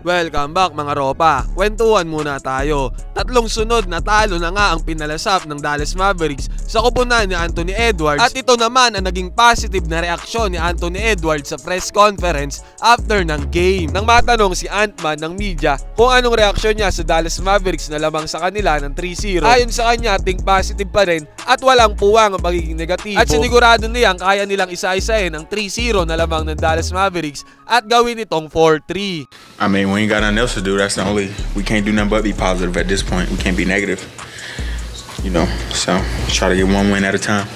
Welcome back mga ropa. Kwentuhan muna tayo. Tatlong sunod na talo na nga ang pinalasap ng Dallas Mavericks sa koponan ni Anthony Edwards, at ito naman ang naging positive na reaksyon ni Anthony Edwards sa press conference after ng game. Nang matanong si Ant-Man ng media kung anong reaksyon niya sa Dallas Mavericks na lamang sa kanila ng 3-0, ayon sa kanya think positive pa rin at walang puwang ang pagiging negatibo, at sinigurado niyang kaya nilang isa-isahin ang 3-0 na lamang ng Dallas Mavericks at gawin itong 4-3. I mean, we ain't got nothing else to do. That's the only, we can't do nothing but be positive at this point. We can't be negative, you know, so try to get one win at a time.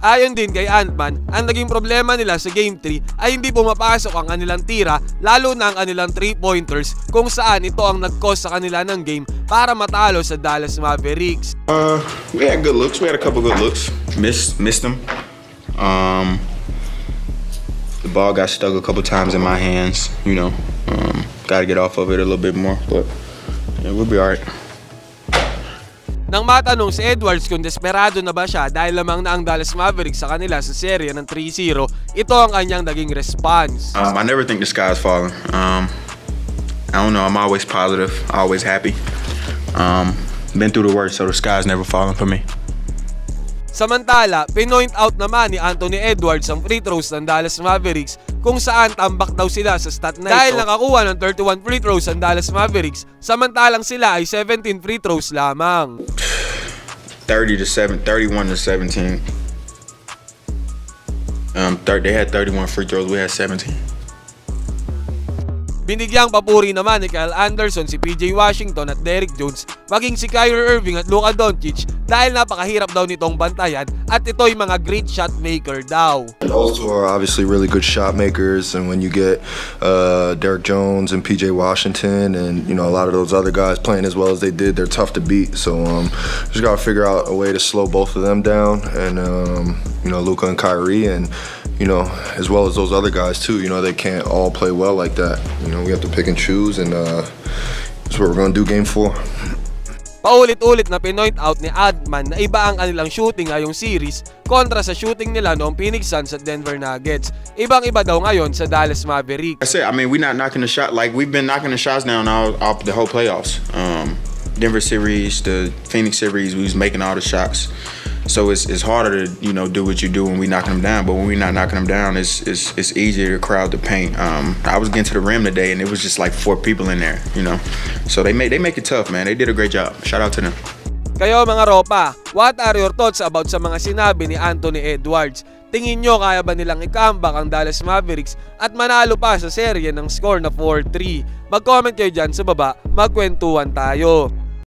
Ayon din kay Ant-Man, ang naging problema nila sa Game 3 ay hindi pumapasok ang kanilang tira, lalo na ang kanilang 3-pointers, kung saan ito ang nag-cause sa kanila ng game para matalo sa Dallas Mavericks. We had good looks. We had a couple good looks. Missed them. The ball got stuck a couple times in my hands, you know. Got to get off of it a little bit more, but yeah, we'll be alright. Nang matanong si Edwards kung desperado na ba siya dahil lamang na ang Dallas Mavericks sa kanila sa serye ng 3-0, ito ang kanyang naging response. I never think the sky's falling. I don't know, I'm always positive, always happy. Been through the worst, so the sky's never falling for me. Samantala, pinoint out naman ni Anthony Edwards ang free throws ng Dallas Mavericks, kung saan tambak daw sila sa stat na ito dahil nakakuha ng 31 free throws ang Dallas Mavericks, samantalang sila ay 17 free throws lamang. 31 to 17. They had 31 free throws, we had 17. Binigyang papuri naman ni Kyle Anderson si PJ Washington at Derrick Jones, maging si Kyrie Irving at Luka Doncic dahil napakahirap daw nitong bantayan at ito'y mga great shot maker daw. Those two are obviously really good shot makers, and when you get Derrick Jones and PJ Washington and, you know, a lot of those other guys playing as well as they did, they're tough to beat. So just gotta figure out a way to slow both of them down, and you know, Luka and Kyrie, and you know, as well as those other guys too. You know, they can't all play well like that. You know, we have to pick and choose, and that's what we're gonna do game 4. Paulit-ulit na pinoint out ni Ant-Man na iba ang kanilang shooting ngayong series kontra sa shooting nila noong Phoenix Suns at Denver Nuggets. Ibang-iba daw ngayon sa Dallas Mavericks. I said, I mean, we're not knocking the shot, like we've been knocking the shots down all the whole playoffs. Denver series, the Phoenix series, we was making all the shots. So it's harder to, you know, do what you do when we knocking them down. But when we're not knocking them down, it's easier to crowd the paint. I was getting to the rim today, and it was just like 4 people in there, you know. So they make it tough, man. They did a great job. Shout out to them. Kayo mga ropa, what are your thoughts about sa mga sinabi ni Anthony Edwards? Tingin nyo kaya ba nilang i-comeback ang Dallas Mavericks at manalo pa sa serye ng score na 4-3? Mag-comment kayo dyan sa baba, magkwentuhan tayo.